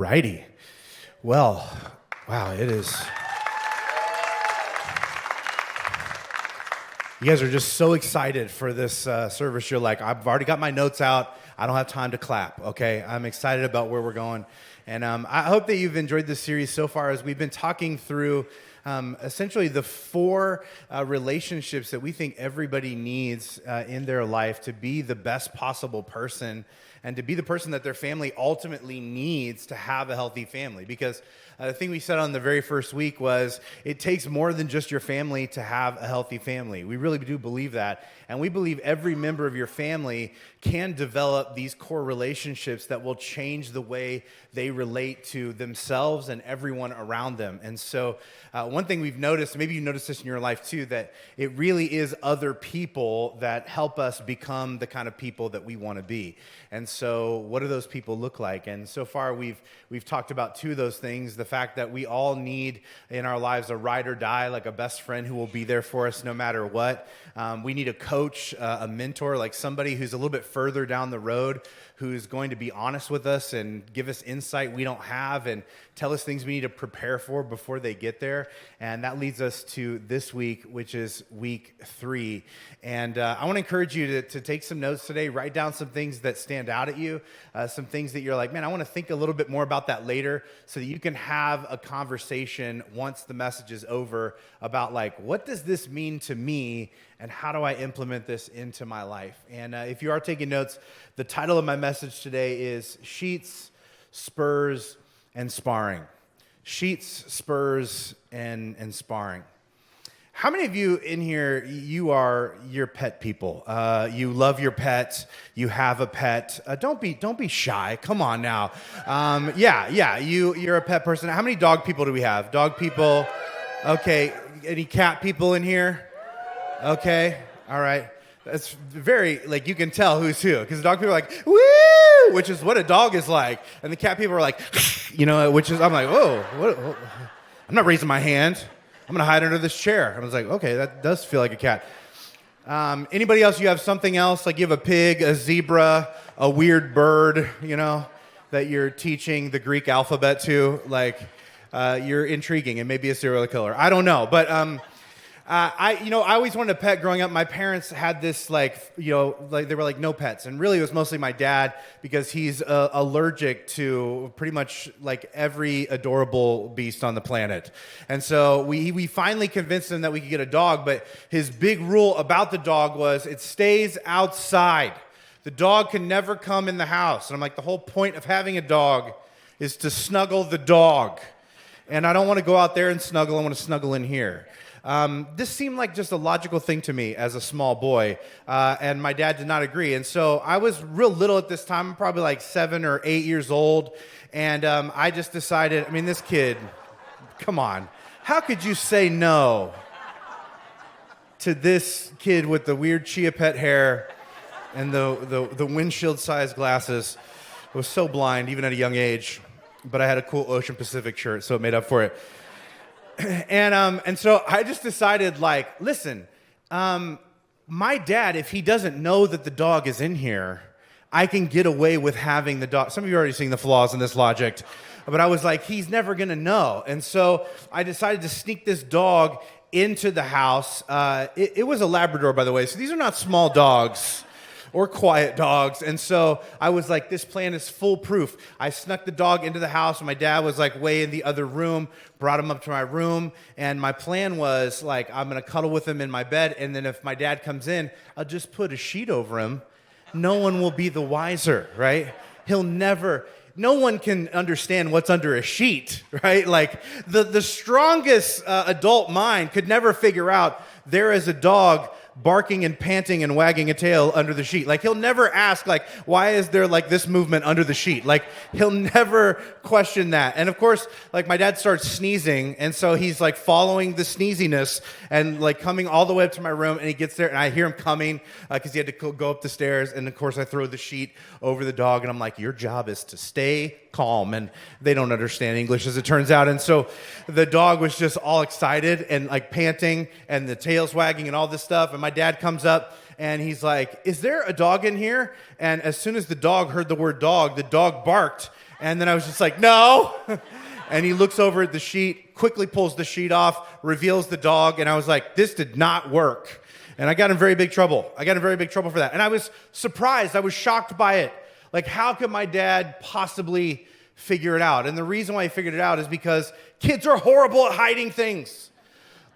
righty. Well, wow, it is. You guys are just so excited for this service. You're like, I've already got my notes out. I don't have time to clap, okay? I'm excited about where we're going. And I hope that you've enjoyed this series so far as we've been talking through essentially the four relationships that we think everybody needs in their life to be the best possible person and to be the person that their family ultimately needs to have a healthy family. Because the thing we said on the very first week was it takes more than just your family to have a healthy family. We really do believe that. And we believe every member of your family can develop these core relationships that will change the way they relate to themselves and everyone around them. And so one thing we've noticed, maybe you noticed this in your life too, that it really is other people that help us become the kind of people that we want to be. And so what do those people look like? And so far we've talked about two of those things, the fact that we all need in our lives a ride or die, like a best friend who will be there for us no matter what. We need a coach, a mentor, like somebody who's a little bit further down the road, who's going to be honest with us and give us insight we don't have and tell us things we need to prepare for before they get there. And that leads us to this week, which is week 3. And I want to encourage you to take some notes today, write down some things that stand out at you, some things that you're like, man, I want to think a little bit more about that later so that you can have a conversation once the message is over about like, what does this mean to me and how do I implement this into my life? And if you are taking notes, the title of my message today is Sheets, Spurs, and Sparring. Sheets, Spurs, and Sparring. How many of you in here, you are your pet people? You love your pet. You have a pet. Don't be shy. Come on now. You're a pet person. How many dog people do we have? Dog people. Okay. Any cat people in here? Okay. All right. That's very, like, you can tell who's who. Because the dog people are like, woo, which is what a dog is like. And the cat people are like, which is, I'm like, whoa, what? I'm not raising my hand. I'm going to hide under this chair. I was like, okay, that does feel like a cat. Anybody else, you have something else? Like you have a pig, a zebra, a weird bird, that you're teaching the Greek alphabet to? Like, you're intriguing and maybe a serial killer. I don't know. But I always wanted a pet growing up. My parents had this they were like no pets, and really it was mostly my dad because he's allergic to pretty much like every adorable beast on the planet. And so we finally convinced him that we could get a dog, but his big rule about the dog was it stays outside. The dog can never come in the house. And I'm like, the whole point of having a dog is to snuggle the dog. And I don't want to go out there and snuggle. I want to snuggle in here. This seemed like just a logical thing to me as a small boy, and my dad did not agree. And so I was real little at this time, probably like 7 or 8 years old, and I just decided, this kid, come on, how could you say no to this kid with the weird chia pet hair and the windshield-sized glasses? I was so blind, even at a young age, but I had a cool Ocean Pacific shirt, so it made up for it. And so I just decided, like, listen, my dad, if he doesn't know that the dog is in here, I can get away with having the dog. Some of you are already seeing the flaws in this logic, but I was like, he's never going to know. And so I decided to sneak this dog into the house. It was a Labrador, by the way, so these are not small dogs or quiet dogs. And so I was like, this plan is foolproof. I snuck the dog into the house, and my dad was like way in the other room, brought him up to my room, and my plan was like, I'm going to cuddle with him in my bed, and then if my dad comes in, I'll just put a sheet over him. No one will be the wiser, right? No one can understand what's under a sheet, right? Like the strongest adult mind could never figure out there is a dog barking and panting and wagging a tail under the sheet. Like, he'll never ask, like, why is there, like, this movement under the sheet? Like, he'll never question that. And, of course, like, my dad starts sneezing, and so he's, like, following the sneeziness and, like, coming all the way up to my room, and he gets there, and I hear him coming because he had to go up the stairs, and, of course, I throw the sheet over the dog, and I'm like, your job is to stay calm. And they don't understand English, as it turns out. And so the dog was just all excited and, like, panting, and the tail's wagging and all this stuff, and my dad comes up, and he's like, is there a dog in here? And as soon as the dog heard the word dog, the dog barked. And then I was just like, no. And he looks over at the sheet, quickly pulls the sheet off, reveals the dog. And I was like, this did not work. And I got in very big trouble. I got in very big trouble for that. And I was surprised. I was shocked by it. Like, how could my dad possibly figure it out? And the reason why he figured it out is because kids are horrible at hiding things.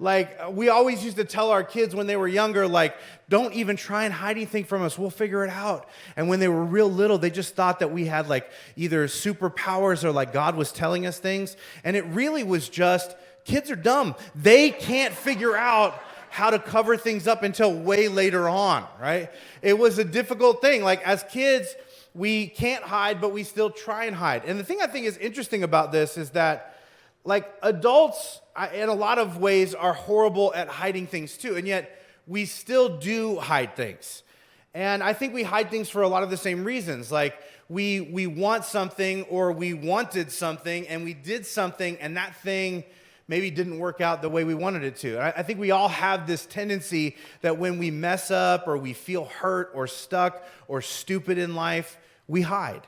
Like, we always used to tell our kids when they were younger, like, don't even try and hide anything from us. We'll figure it out. And when they were real little, they just thought that we had, like, either superpowers or, like, God was telling us things. And it really was just, kids are dumb. They can't figure out how to cover things up until way later on, right? It was a difficult thing. Like, as kids, we can't hide, but we still try and hide. And the thing I think is interesting about this is that, like, adults, in a lot of ways, are horrible at hiding things too, and yet we still do hide things. And I think we hide things for a lot of the same reasons. Like, we want something, or we wanted something, and we did something, and that thing maybe didn't work out the way we wanted it to. I think we all have this tendency that when we mess up, or we feel hurt, or stuck, or stupid in life, we hide.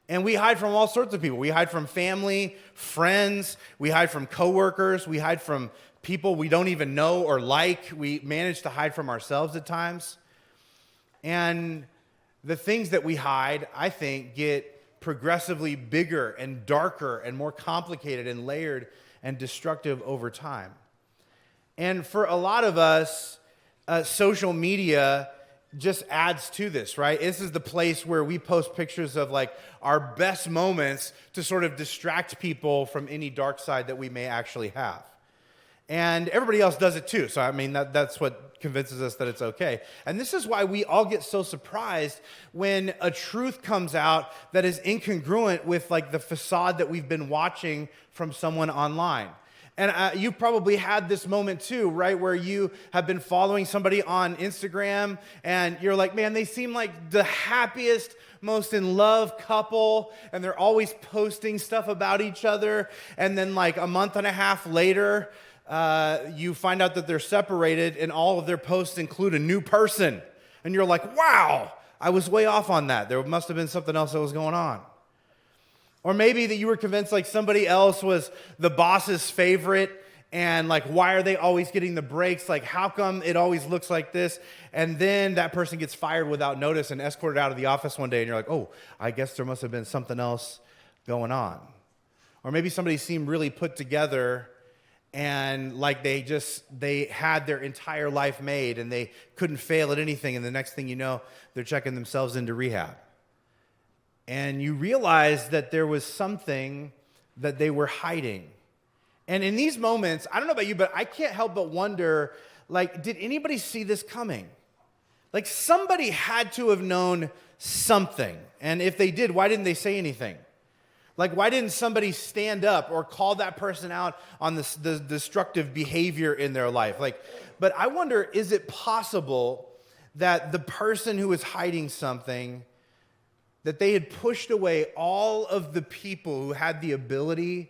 And we hide from all sorts of people. We hide from family, friends. We hide from coworkers. We hide from people we don't even know or like. We manage to hide from ourselves at times. And the things that we hide, I think, get progressively bigger and darker and more complicated and layered and destructive over time. And for a lot of us, social media just adds to this, right? This is the place where we post pictures of, like, our best moments to sort of distract people from any dark side that we may actually have. And everybody else does it too. So, I mean, that's what convinces us that it's okay. And this is why we all get so surprised when a truth comes out that is incongruent with, like, the facade that we've been watching from someone online. And you probably had this moment too, right, where you have been following somebody on Instagram and you're like, man, they seem like the happiest, most in love couple, and they're always posting stuff about each other. And then, like, a month and a half later, you find out that they're separated and all of their posts include a new person. And you're like, wow, I was way off on that. There must have been something else that was going on. Or maybe that you were convinced, like, somebody else was the boss's favorite, and, like, why are they always getting the breaks? Like, how come it always looks like this? And then that person gets fired without notice and escorted out of the office one day, and you're like, oh, I guess there must have been something else going on. Or maybe somebody seemed really put together, and, like, they had their entire life made, and they couldn't fail at anything, and the next thing you know, they're checking themselves into rehab. And you realize that there was something that they were hiding. And in these moments, I don't know about you, but I can't help but wonder, like, did anybody see this coming? Like, somebody had to have known something. And if they did, why didn't they say anything? Like, why didn't somebody stand up or call that person out on the destructive behavior in their life? Like, but I wonder, is it possible that the person who was hiding something, that they had pushed away all of the people who had the ability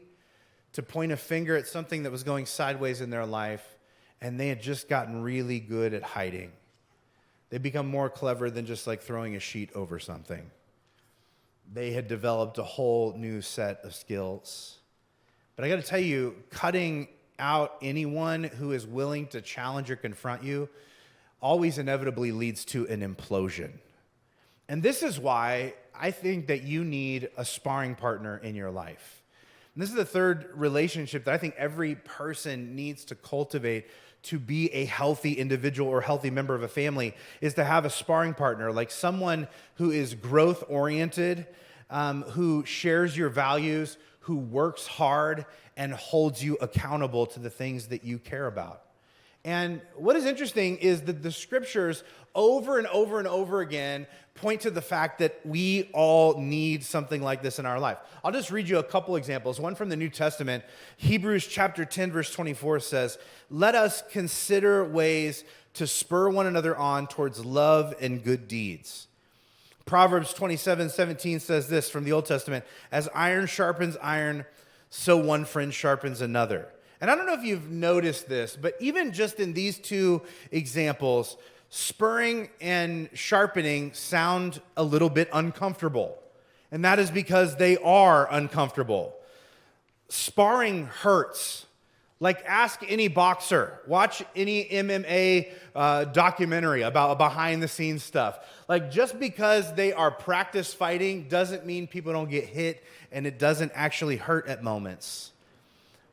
to point a finger at something that was going sideways in their life, and they had just gotten really good at hiding? They become more clever than just, like, throwing a sheet over something. They had developed a whole new set of skills. But I got to tell you, cutting out anyone who is willing to challenge or confront you always inevitably leads to an implosion. And this is why I think that you need a sparring partner in your life. And this is the third relationship that I think every person needs to cultivate to be a healthy individual or healthy member of a family, is to have a sparring partner, like someone who is growth-oriented, who shares your values, who works hard, and holds you accountable to the things that you care about. And what is interesting is that the scriptures over and over and over again point to the fact that we all need something like this in our life. I'll just read you a couple examples. One from the New Testament. Hebrews chapter 10, verse 24 says, "Let us consider ways to spur one another on towards love and good deeds." Proverbs 27:17 says this from the Old Testament, "As iron sharpens iron, so one friend sharpens another." And I don't know if you've noticed this, but even just in these two examples, Spurring and sharpening sound a little bit uncomfortable, and that is because they are uncomfortable. Sparring hurts. Like, ask any boxer, watch any MMA documentary about behind-the-scenes stuff. Like, just because they are practice fighting doesn't mean people don't get hit, and it doesn't actually hurt at moments.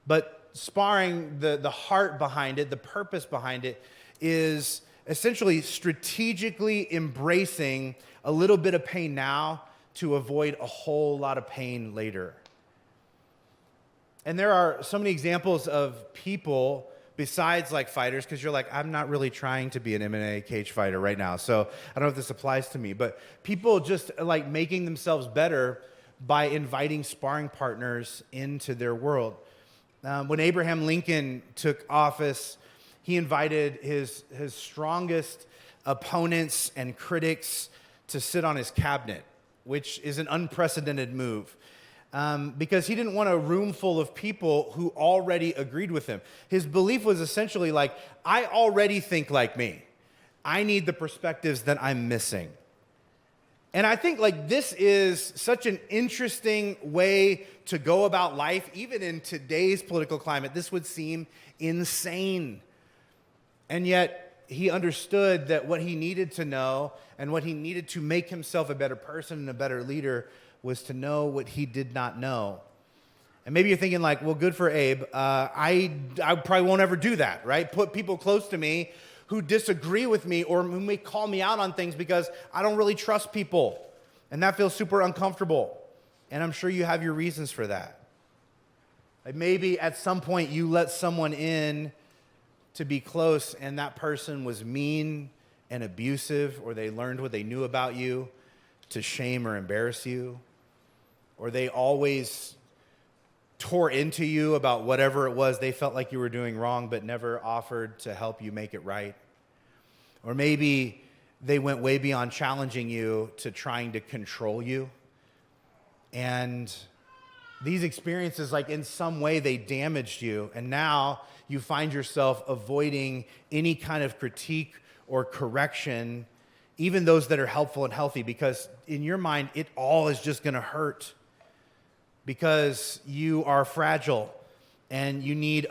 But sparring, the heart behind it, the purpose behind it, is essentially strategically embracing a little bit of pain now to avoid a whole lot of pain later. And there are so many examples of people besides like fighters, because you're like, I'm not really trying to be an MMA cage fighter right now, so I don't know if this applies to me, but people just like making themselves better by inviting sparring partners into their world. When Abraham Lincoln took office, he invited his strongest opponents and critics to sit on his cabinet, which is an unprecedented move. Because he didn't want a room full of people who already agreed with him. His belief was essentially like, I already think like me. I need the perspectives that I'm missing. And I think like this is such an interesting way to go about life. Even in today's political climate, this would seem insane. And yet he understood that what he needed to know and what he needed to make himself a better person and a better leader was to know what he did not know. And maybe you're thinking like, well, good for Abe. I probably won't ever do that, right? Put people close to me who disagree with me or who may call me out on things because I don't really trust people. And that feels super uncomfortable. And I'm sure you have your reasons for that. Like maybe at some point you let someone in to be close and that person was mean and abusive, or they learned what they knew about you to shame or embarrass you. Or they always tore into you about whatever it was they felt like you were doing wrong, but never offered to help you make it right. Or maybe they went way beyond challenging you to trying to control you. And these experiences, like in some way, they damaged you. And now you find yourself avoiding any kind of critique or correction, even those that are helpful and healthy, because in your mind, it all is just going to hurt. Because you are fragile and you need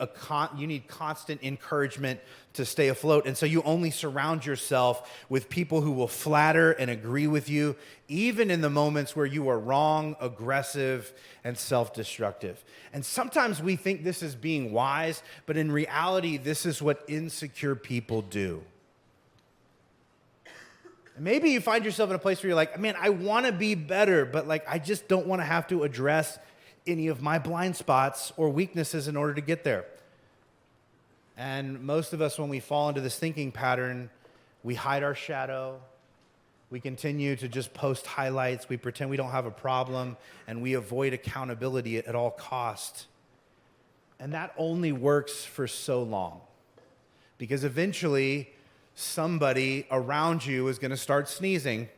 constant encouragement to stay afloat. And so you only surround yourself with people who will flatter and agree with you, even in the moments where you are wrong, aggressive, and self-destructive. And sometimes we think this is being wise, but in reality, this is what insecure people do. Maybe you find yourself in a place where you're like, man, I want to be better, but like I just don't want to have to address any of my blind spots or weaknesses in order to get there. And most of us, when we fall into this thinking pattern, we hide our shadow, we continue to just post highlights, we pretend we don't have a problem, and we avoid accountability at all costs. And that only works for so long, because eventually somebody around you is going to start sneezing,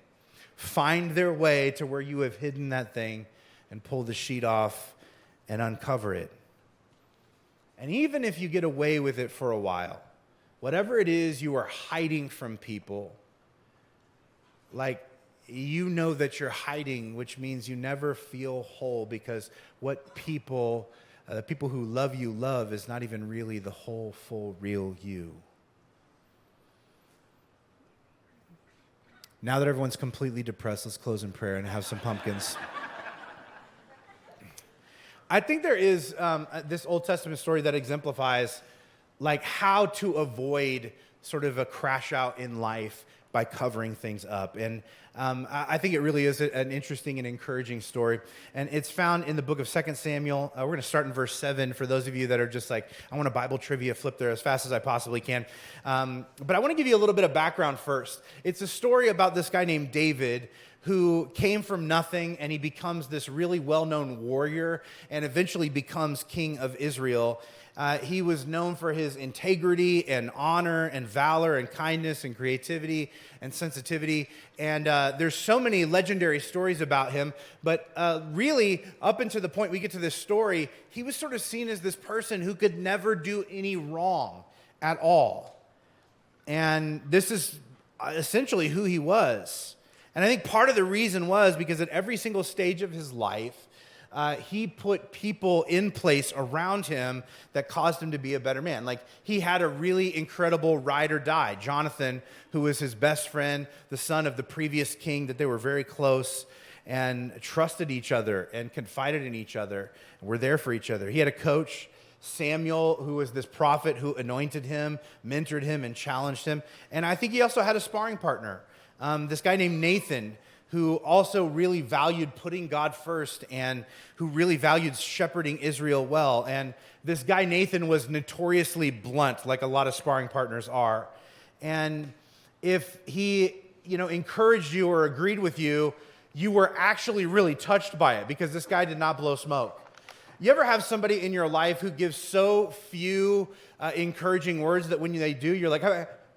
find their way to where you have hidden that thing, and pull the sheet off and uncover it. And even if you get away with it for a while, whatever it is you are hiding from people, like you know that you're hiding, which means you never feel whole, because what people, the people who love you love is not even really the whole, full, real you. Now that everyone's completely depressed, let's close in prayer and have some pumpkins. I think there is this Old Testament story that exemplifies like how to avoid sort of a crash out in life by covering things up. And I think it really is an interesting and encouraging story. And it's found in the book of 2 Samuel. We're going to start in verse 7 for those of you that are just like, I want a Bible trivia, flip there as fast as I possibly can. But I want to give you a little bit of background first. It's a story about this guy named David who came from nothing, and he becomes this really well-known warrior and eventually becomes king of Israel. He was known for his integrity and honor and valor and kindness and creativity and sensitivity. And there's so many legendary stories about him. But really, up until the point we get to this story, he was sort of seen as this person who could never do any wrong at all. And this is essentially who he was. And I think part of the reason was because at every single stage of his life, he put people in place around him that caused him to be a better man. Like, he had a really incredible ride or die. Jonathan, who was his best friend, the son of the previous king, that they were very close and trusted each other and confided in each other and were there for each other. He had a coach, Samuel, who was this prophet who anointed him, mentored him, and challenged him. And I think he also had a sparring partner, this guy named Nathan, who also really valued putting God first and who really valued shepherding Israel well. And this guy, Nathan, was notoriously blunt, like a lot of sparring partners are. And if he, encouraged you or agreed with you, you were actually really touched by it because this guy did not blow smoke. You ever have somebody in your life who gives so few encouraging words that when they do, you're like,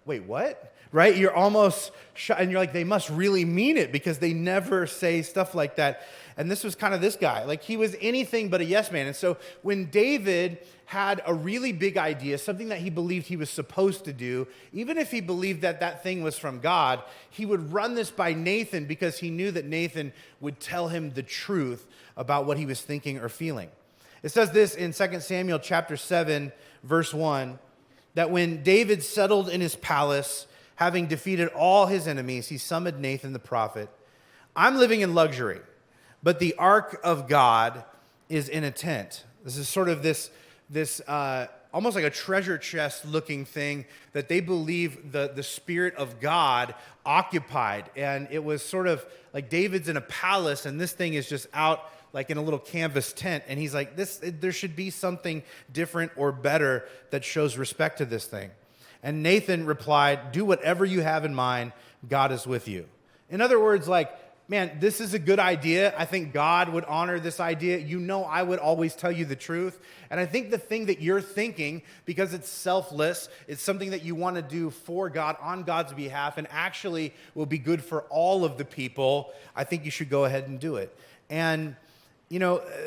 wait, what? Right? You're almost shy, and you're like, they must really mean it because they never say stuff like that. And this was kind of this guy. Like, he was anything but a yes man. And so when David had a really big idea, something that he believed he was supposed to do, even if he believed that that thing was from God, he would run this by Nathan because he knew that Nathan would tell him the truth about what he was thinking or feeling. It says this in 2 Samuel chapter 7, verse 1, that when David settled in his palace, having defeated all his enemies, he summoned Nathan the prophet. I'm living in luxury, but the ark of God is in a tent. This is sort of this almost like a treasure chest looking thing that they believe the Spirit of God occupied. And it was sort of like David's in a palace and this thing is just out like in a little canvas tent. And he's like, there should be something different or better that shows respect to this thing. And Nathan replied, do whatever you have in mind. God is with you. In other words, like, man, this is a good idea. I think God would honor this idea. I would always tell you the truth. And I think the thing that you're thinking, because it's selfless, it's something that you want to do for God on God's behalf and actually will be good for all of the people, I think you should go ahead and do it. And,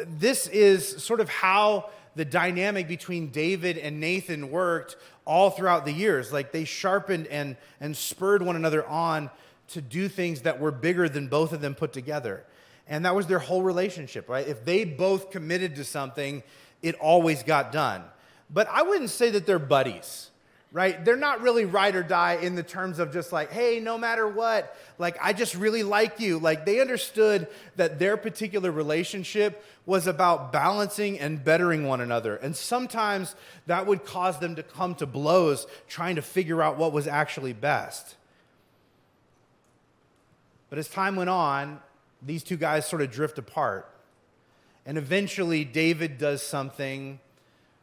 this is sort of how the dynamic between David and Nathan worked all throughout the years. Like, they sharpened and spurred one another on to do things that were bigger than both of them put together. And that was their whole relationship, right? If they both committed to something, it always got done. But I wouldn't say that they're buddies, right? They're not really ride or die in the terms of just like, hey, no matter what, like, I just really like you. Like, they understood that their particular relationship was about balancing and bettering one another. And sometimes that would cause them to come to blows trying to figure out what was actually best. But as time went on, these two guys sort of drift apart. And eventually, David does something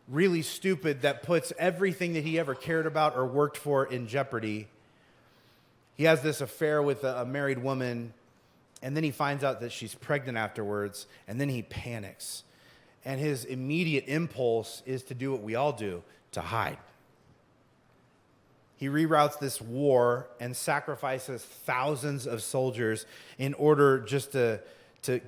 really stupid that puts everything that he ever cared about or worked for in jeopardy. He has this affair with a married woman, and then he finds out that she's pregnant afterwards, and then he panics. And his immediate impulse is to do what we all do, to hide. He reroutes this war and sacrifices thousands of soldiers in order just to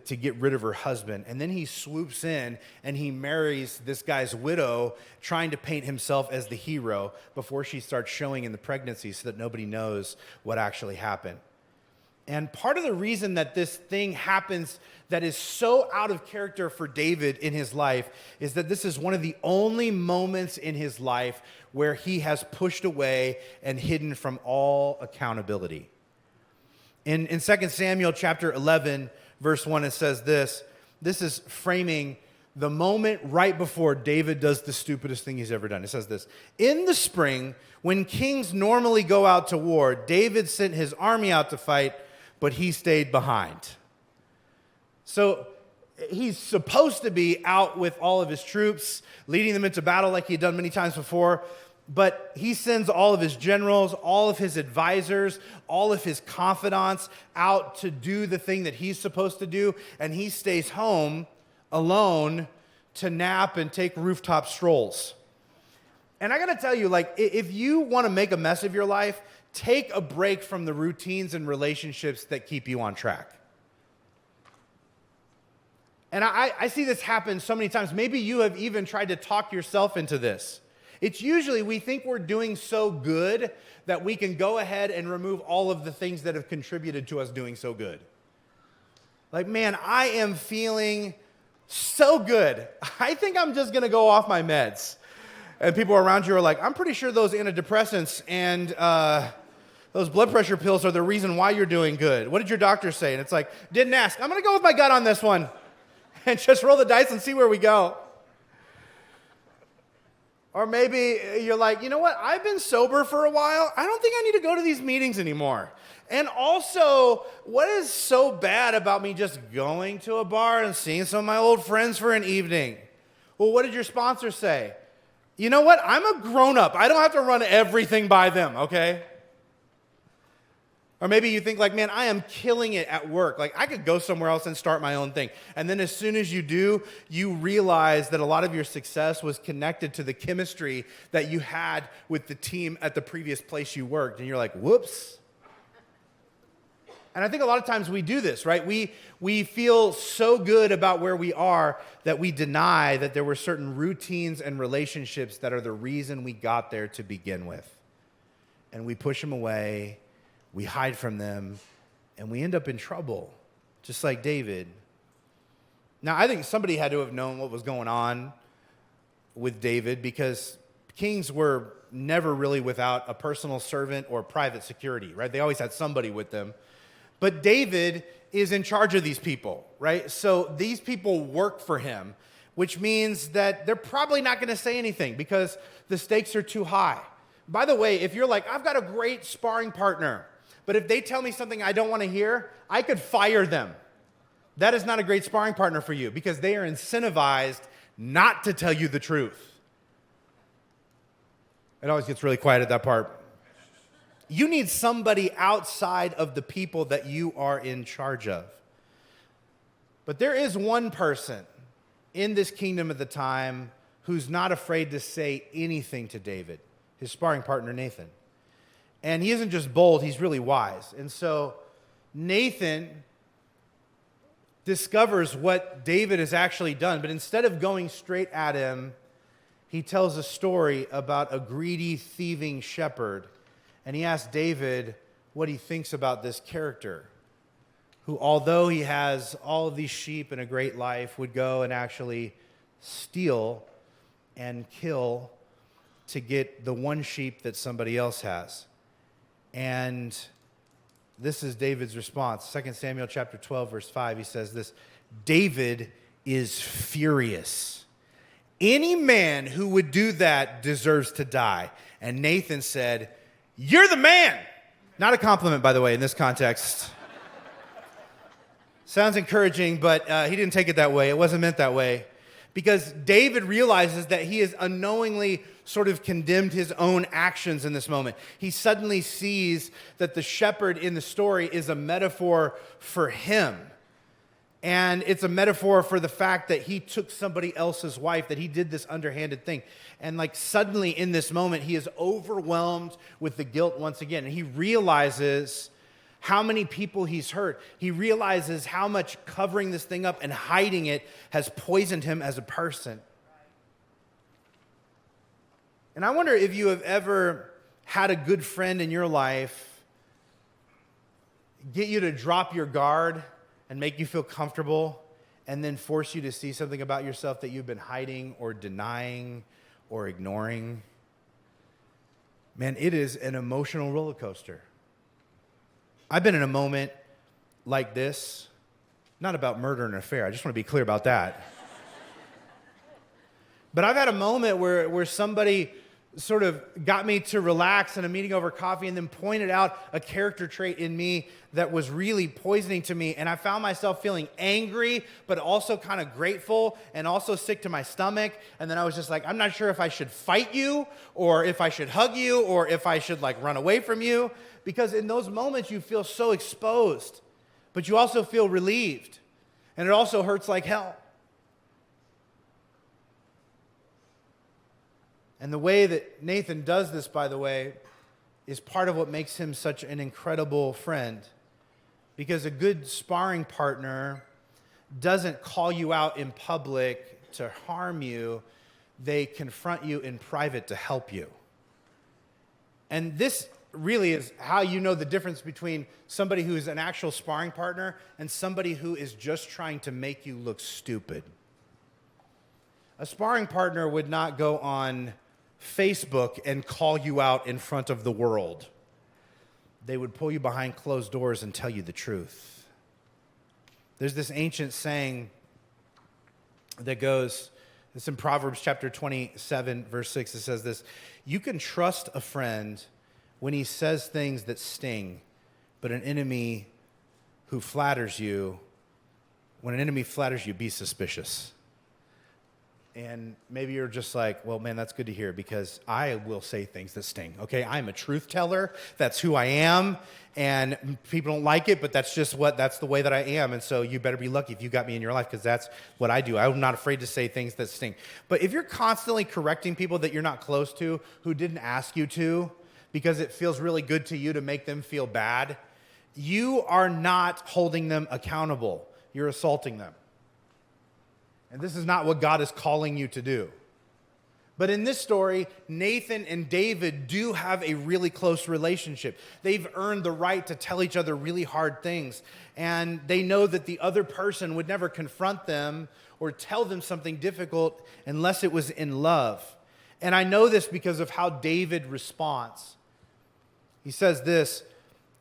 get rid of her husband. And then he swoops in and he marries this guy's widow, trying to paint himself as the hero before she starts showing in the pregnancy so that nobody knows what actually happened. And part of the reason that this thing happens that is so out of character for David in his life is that this is one of the only moments in his life where he has pushed away and hidden from all accountability. In 2 Samuel chapter 11, verse 1, it says this. This is framing the moment right before David does the stupidest thing he's ever done. It says this. In the spring, when kings normally go out to war, David sent his army out to fight, but he stayed behind. So he's supposed to be out with all of his troops, leading them into battle like he'd done many times before. But he sends all of his generals, all of his advisors, all of his confidants out to do the thing that he's supposed to do. And he stays home alone to nap and take rooftop strolls. And I got to tell you, like, if you want to make a mess of your life, take a break from the routines and relationships that keep you on track. And I see this happen so many times. Maybe you have even tried to talk yourself into this. It's usually we think we're doing so good that we can go ahead and remove all of the things that have contributed to us doing so good. Like, man, I am feeling so good. I think I'm just going to go off my meds. And people around you are like, I'm pretty sure those antidepressants and those blood pressure pills are the reason why you're doing good. What did your doctor say? And it's like, didn't ask. I'm going to go with my gut on this one and just roll the dice and see where we go. Or maybe you're like, you know what? I've been sober for a while. I don't think I need to go to these meetings anymore. And also, what is so bad about me just going to a bar and seeing some of my old friends for an evening? Well, what did your sponsor say? You know what? I'm a grown-up. I don't have to run everything by them, okay? Or maybe you think like, man, I am killing it at work. Like, I could go somewhere else and start my own thing. And then as soon as you do, you realize that a lot of your success was connected to the chemistry that you had with the team at the previous place you worked. And you're like, whoops. And I think a lot of times we do this, right? We feel so good about where we are that we deny that there were certain routines and relationships that are the reason we got there to begin with. And we push them away. We hide from them, and we end up in trouble, just like David. Now, I think somebody had to have known what was going on with David because kings were never really without a personal servant or private security, right? They always had somebody with them. But David is in charge of these people, right? So these people work for him, which means that they're probably not going to say anything because the stakes are too high. By the way, if you're like, I've got a great sparring partner, but if they tell me something I don't want to hear, I could fire them. That is not a great sparring partner for you because they are incentivized not to tell you the truth. It always gets really quiet at that part. You need somebody outside of the people that you are in charge of. But there is one person in this kingdom at the time who's not afraid to say anything to David, his sparring partner, Nathan. And he isn't just bold, he's really wise. And so Nathan discovers what David has actually done, but instead of going straight at him, he tells a story about a greedy, thieving shepherd. And he asks David what he thinks about this character, who, although he has all of these sheep and a great life, would go and actually steal and kill to get the one sheep that somebody else has. And this is David's response. 2 Samuel chapter 12, verse 5, he says this, David is furious. Any man who would do that deserves to die. And Nathan said, you're the man. Not a compliment, by the way, in this context. Sounds encouraging, but he didn't take it that way. It wasn't meant that way. Because David realizes that he has unknowingly sort of condemned his own actions in this moment. He suddenly sees that the shepherd in the story is a metaphor for him. And it's a metaphor for the fact that he took somebody else's wife, that he did this underhanded thing. And like suddenly in this moment, he is overwhelmed with the guilt once again. And he realizes how many people he's hurt. He realizes how much covering this thing up and hiding it has poisoned him as a person. And I wonder if you have ever had a good friend in your life get you to drop your guard and make you feel comfortable and then force you to see something about yourself that you've been hiding or denying or ignoring. Man, it is an emotional roller coaster. I've been in a moment like this, not about murder and affair. I just want to be clear about that. But I've had a moment where somebody sort of got me to relax in a meeting over coffee and then pointed out a character trait in me that was really poisoning to me. And I found myself feeling angry, but also kind of grateful and also sick to my stomach. And then I was just like, I'm not sure if I should fight you or if I should hug you or if I should like run away from you. Because in those moments you feel so exposed, but you also feel relieved. And it also hurts like hell. And the way that Nathan does this, by the way, is part of what makes him such an incredible friend. Because a good sparring partner doesn't call you out in public to harm you, they confront you in private to help you. And this really is how you know the difference between somebody who's an actual sparring partner and somebody who is just trying to make you look stupid. A sparring partner would not go on Facebook and call you out in front of the world. They would pull you behind closed doors and tell you the truth. There's this ancient saying that goes, it's in Proverbs chapter 27, verse 6. It says this: you can trust a friend when he says things that sting, but an enemy who flatters you, when an enemy flatters you, be suspicious. And maybe you're just like, well, man, that's good to hear because I will say things that sting, okay? I'm a truth teller. That's who I am. And people don't like it, but that's the way that I am. And so you better be lucky if you got me in your life because that's what I do. I'm not afraid to say things that sting. But if you're constantly correcting people that you're not close to, who didn't ask you to, because it feels really good to you to make them feel bad, you are not holding them accountable. You're assaulting them. And this is not what God is calling you to do. But in this story, Nathan and David do have a really close relationship. They've earned the right to tell each other really hard things. And they know that the other person would never confront them or tell them something difficult unless it was in love. And I know this because of how David responds. He says this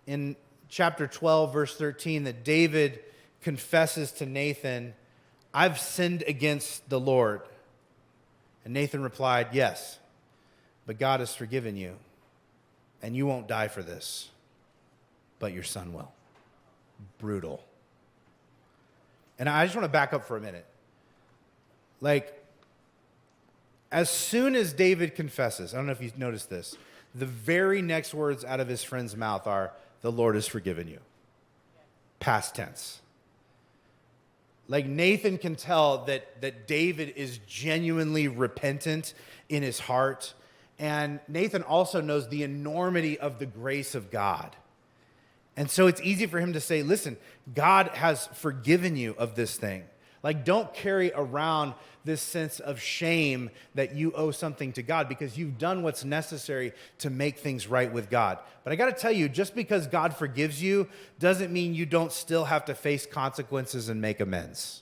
in chapter 12, verse 13, that David confesses to Nathan, I've sinned against the Lord. And Nathan replied, yes, but God has forgiven you, and you won't die for this, but your son will. Brutal. And I just want to back up for a minute. Like, as soon as David confesses, I don't know if you've noticed this, the very next words out of his friend's mouth are, the Lord has forgiven you. Past tense. Like Nathan can tell that David is genuinely repentant in his heart. And Nathan also knows the enormity of the grace of God. And so it's easy for him to say, listen, God has forgiven you of this thing. Like, don't carry around this sense of shame that you owe something to God because you've done what's necessary to make things right with God. But I got to tell you, just because God forgives you doesn't mean you don't still have to face consequences and make amends.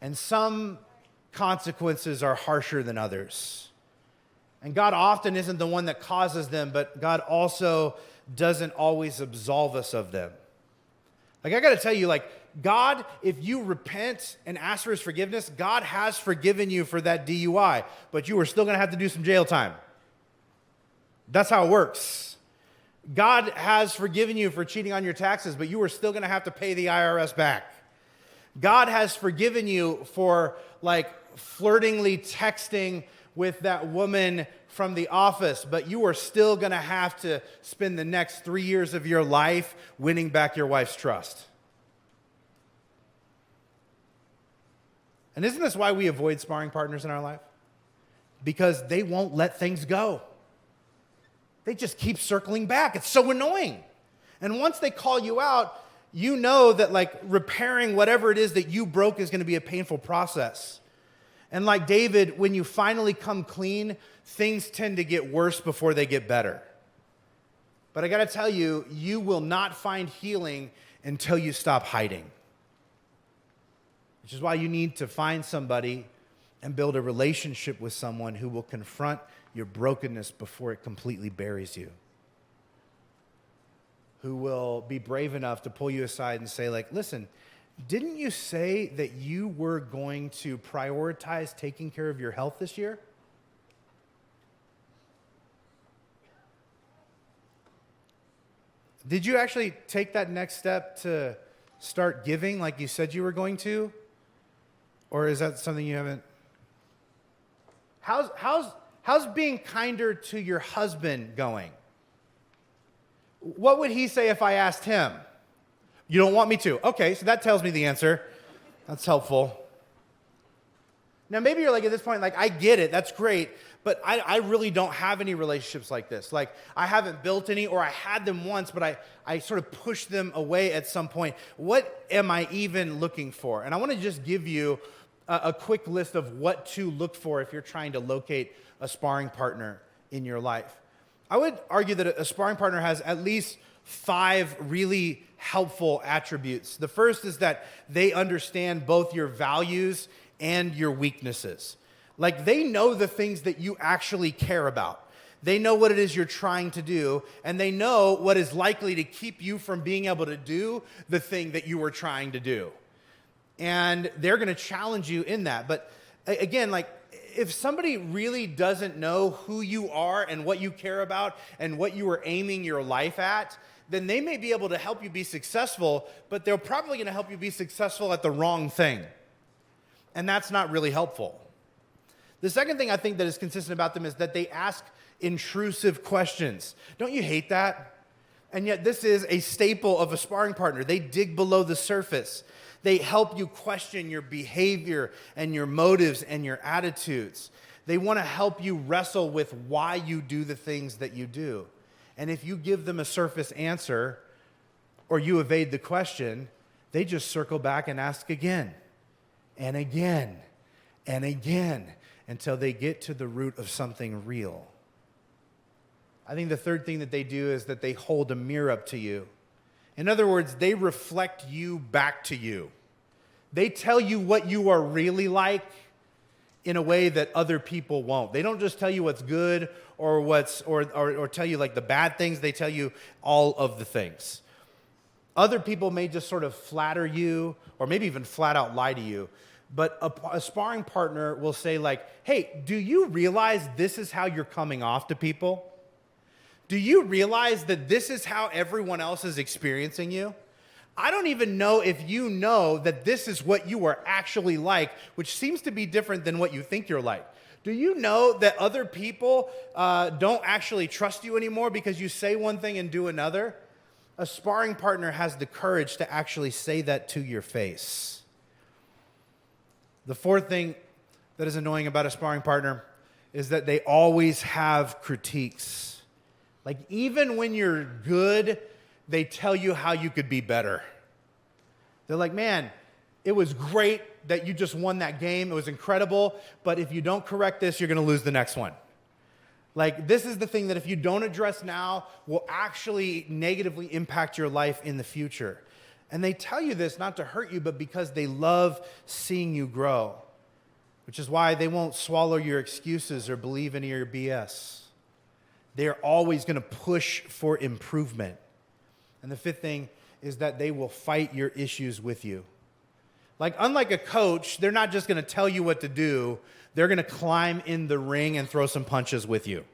And some consequences are harsher than others. And God often isn't the one that causes them, but God also doesn't always absolve us of them. Like, I got to tell you, like, God, if you repent and ask for his forgiveness, God has forgiven you for that DUI, but you are still going to have to do some jail time. That's how it works. God has forgiven you for cheating on your taxes, but you are still going to have to pay the IRS back. God has forgiven you for, like, flirtingly texting with that woman from the office, but you are still going to have to spend the next 3 years of your life winning back your wife's trust. And isn't this why we avoid sparring partners in our life? Because they won't let things go. They just keep circling back. It's so annoying. And once they call you out, you know that, like, repairing whatever it is that you broke is going to be a painful process. And like David, when you finally come clean, things tend to get worse before they get better. But I got to tell you, you will not find healing until you stop hiding. Which is why you need to find somebody and build a relationship with someone who will confront your brokenness before it completely buries you. Who will be brave enough to pull you aside and say, like, listen, didn't you say that you were going to prioritize taking care of your health this year? Did you actually take that next step to start giving like you said you were going to? Or is that something you haven't? How's being kinder to your husband going? What would he say if I asked him? You don't want me to. Okay, so that tells me the answer. That's helpful. Now, maybe you're like, at this point, like, I get it. That's great. But I really don't have any relationships like this. Like, I haven't built any, or I had them once, but I sort of pushed them away at some point. What am I even looking for? And I want to just give you a quick list of what to look for if you're trying to locate a sparring partner in your life. I would argue that a sparring partner has at least 5 really helpful attributes. The first is that they understand both your values and your weaknesses. Like, they know the things that you actually care about. They know what it is you're trying to do, and they know what is likely to keep you from being able to do the thing that you were trying to do. And they're going to challenge you in that. But again, like, if somebody really doesn't know who you are and what you care about and what you are aiming your life at, then they may be able to help you be successful, but they're probably going to help you be successful at the wrong thing. And that's not really helpful. The second thing I think that is consistent about them is that they ask intrusive questions. Don't you hate that? And yet this is a staple of a sparring partner. They dig below the surface. They help you question your behavior and your motives and your attitudes. They want to help you wrestle with why you do the things that you do. And if you give them a surface answer or you evade the question, they just circle back and ask again and again and again until they get to the root of something real. I think the third thing that they do is that they hold a mirror up to you. In other words, they reflect you back to you. They tell you what you are really like in a way that other people won't. They don't just tell you what's good or tell you like the bad things. They tell you all of the things. Other people may just sort of flatter you or maybe even flat out lie to you. But a sparring partner will say like, hey, do you realize this is how you're coming off to people? Do you realize that this is how everyone else is experiencing you? I don't even know if you know that this is what you are actually like, which seems to be different than what you think you're like. Do you know that other people don't actually trust you anymore because you say one thing and do another? A sparring partner has the courage to actually say that to your face. The fourth thing that is annoying about a sparring partner is that they always have critiques. Like, even when you're good, they tell you how you could be better. They're like, man, it was great that you just won that game. It was incredible. But if you don't correct this, you're going to lose the next one. Like, this is the thing that if you don't address now will actually negatively impact your life in the future. And they tell you this not to hurt you, but because they love seeing you grow, which is why they won't swallow your excuses or believe any of your BS. They're always going to push for improvement. And the fifth thing is that they will fight your issues with you. Like, unlike a coach, they're not just going to tell you what to do. They're going to climb in the ring and throw some punches with you.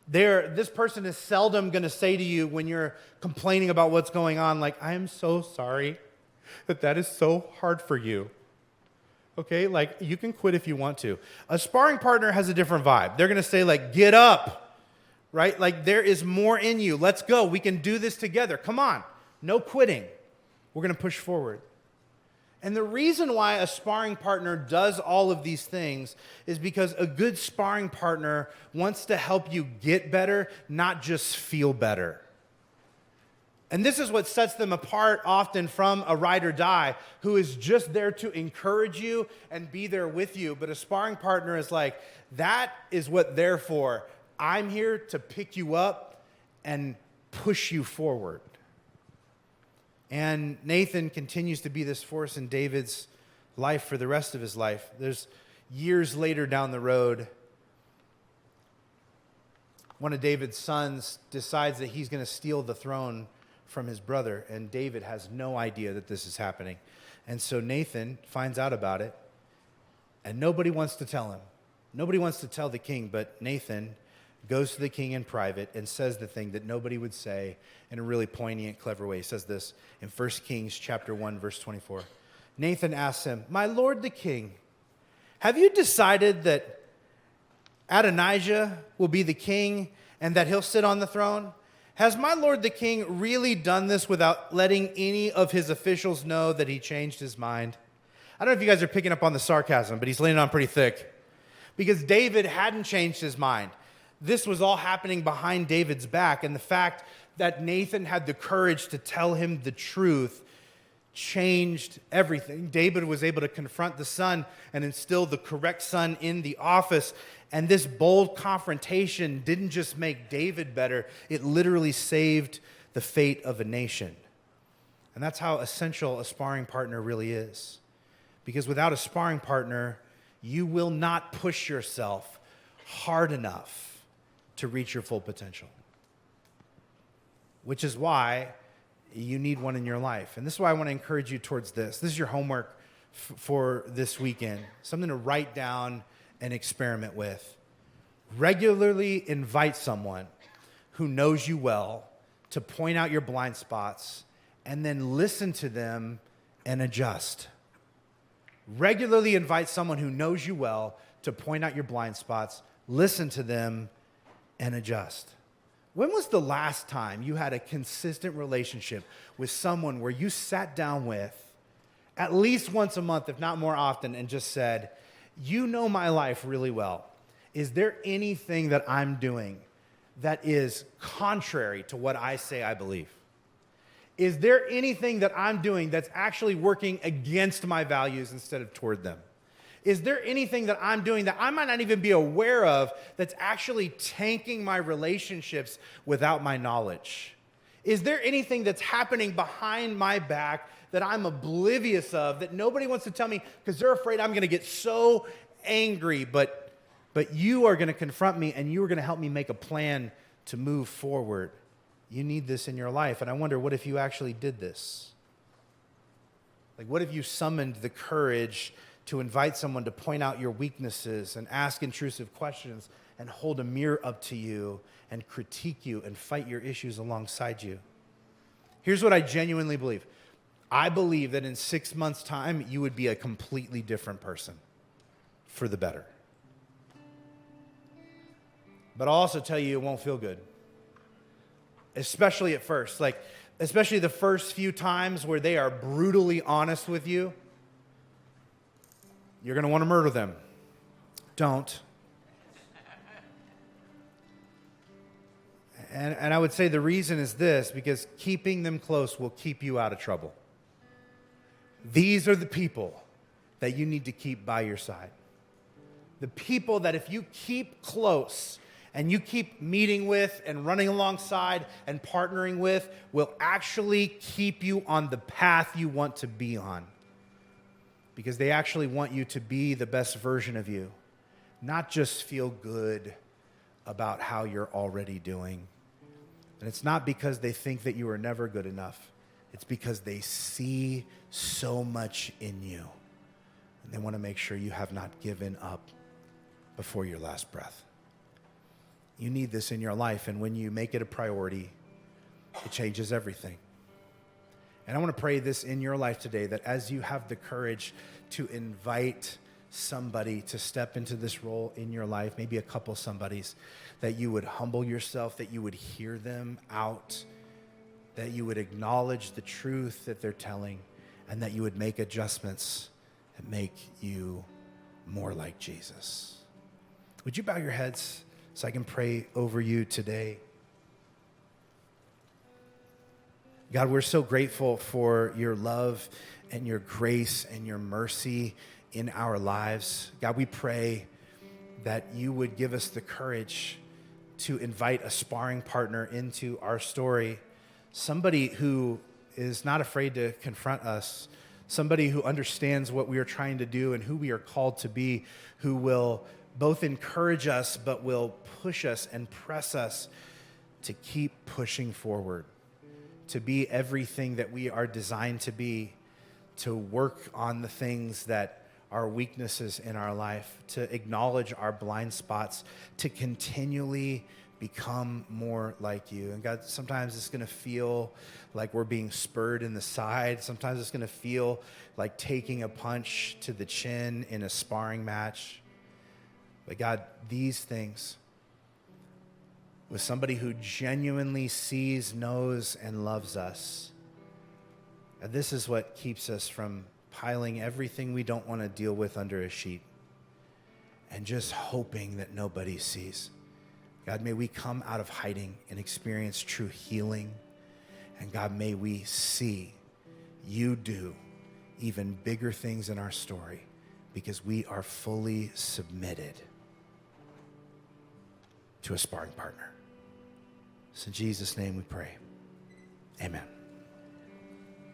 This person is seldom going to say to you when you're complaining about what's going on, like, I am so sorry that is so hard for you. Okay, like, you can quit if you want to. A sparring partner has a different vibe. They're going to say, like, get up. Right? Like, there is more in you. Let's go. We can do this together. Come on. No quitting. We're going to push forward. And the reason why a sparring partner does all of these things is because a good sparring partner wants to help you get better, not just feel better. And this is what sets them apart often from a ride or die who is just there to encourage you and be there with you. But a sparring partner is like, that is what they're for. I'm here to pick you up and push you forward. And Nathan continues to be this force in David's life for the rest of his life. There's years later down the road, one of David's sons decides that he's going to steal the throne from his brother, and David has no idea that this is happening. And so Nathan finds out about it, and nobody wants to tell him. Nobody wants to tell the king, but Nathan goes to the king in private and says the thing that nobody would say in a really poignant, clever way. He says this in 1 Kings chapter 1, verse 24. Nathan asks him, my lord the king, have you decided that Adonijah will be the king and that he'll sit on the throne? Has my lord the king really done this without letting any of his officials know that he changed his mind? I don't know if you guys are picking up on the sarcasm, but he's laying it on pretty thick. Because David hadn't changed his mind. This was all happening behind David's back, and the fact that Nathan had the courage to tell him the truth changed everything. David was able to confront the son and instill the correct son in the office. And this bold confrontation didn't just make David better, it literally saved the fate of a nation. And that's how essential a sparring partner really is. Because without a sparring partner, you will not push yourself hard enough to reach your full potential. Which is why you need one in your life. And this is why I want to encourage you towards this. This is your homework for this weekend. Something to write down and experiment with. Regularly invite someone who knows you well to point out your blind spots and then listen to them and adjust. Regularly invite someone who knows you well to point out your blind spots, listen to them, and adjust. When was the last time you had a consistent relationship with someone where you sat down with at least once a month, if not more often, and just said, you know my life really well. Is there anything that I'm doing that is contrary to what I say I believe? Is there anything that I'm doing that's actually working against my values instead of toward them? Is there anything that I'm doing that I might not even be aware of that's actually tanking my relationships without my knowledge? Is there anything that's happening behind my back that I'm oblivious of that nobody wants to tell me because they're afraid I'm going to get so angry, but you are going to confront me and you are going to help me make a plan to move forward? You need this in your life. And I wonder, what if you actually did this? Like, what if you summoned the courage to invite someone to point out your weaknesses and ask intrusive questions and hold a mirror up to you and critique you and fight your issues alongside you? Here's what I genuinely believe. I believe that in 6 months' time, you would be a completely different person for the better. But I'll also tell you it won't feel good, especially at first. Especially the first few times where they are brutally honest with you. You're going to want to murder them. Don't. And I would say the reason is this, because keeping them close will keep you out of trouble. These are the people that you need to keep by your side. The people that if you keep close and you keep meeting with and running alongside and partnering with will actually keep you on the path you want to be on. Because they actually want you to be the best version of you, not just feel good about how you're already doing. And it's not because they think that you are never good enough. It's because they see so much in you. And they want to make sure you have not given up before your last breath. You need this in your life, and when you make it a priority, it changes everything. And I want to pray this in your life today, that as you have the courage to invite somebody to step into this role in your life, maybe a couple somebodies, that you would humble yourself, that you would hear them out, that you would acknowledge the truth that they're telling, and that you would make adjustments that make you more like Jesus. Would you bow your heads so I can pray over you today? God, we're so grateful for your love and your grace and your mercy in our lives. God, we pray that you would give us the courage to invite a sparring partner into our story, somebody who is not afraid to confront us, somebody who understands what we are trying to do and who we are called to be, who will both encourage us but will push us and press us to keep pushing forward, to be everything that we are designed to be, to work on the things that are weaknesses in our life, to acknowledge our blind spots, to continually become more like you. And God, sometimes it's going to feel like we're being spurred in the side. Sometimes it's going to feel like taking a punch to the chin in a sparring match. But God, these things, with somebody who genuinely sees, knows, and loves us, this is what keeps us from piling everything we don't want to deal with under a sheet and just hoping that nobody sees. God, may we come out of hiding and experience true healing. And God, may we see you do even bigger things in our story because we are fully submitted to a sparring partner. So in Jesus' name we pray. Amen.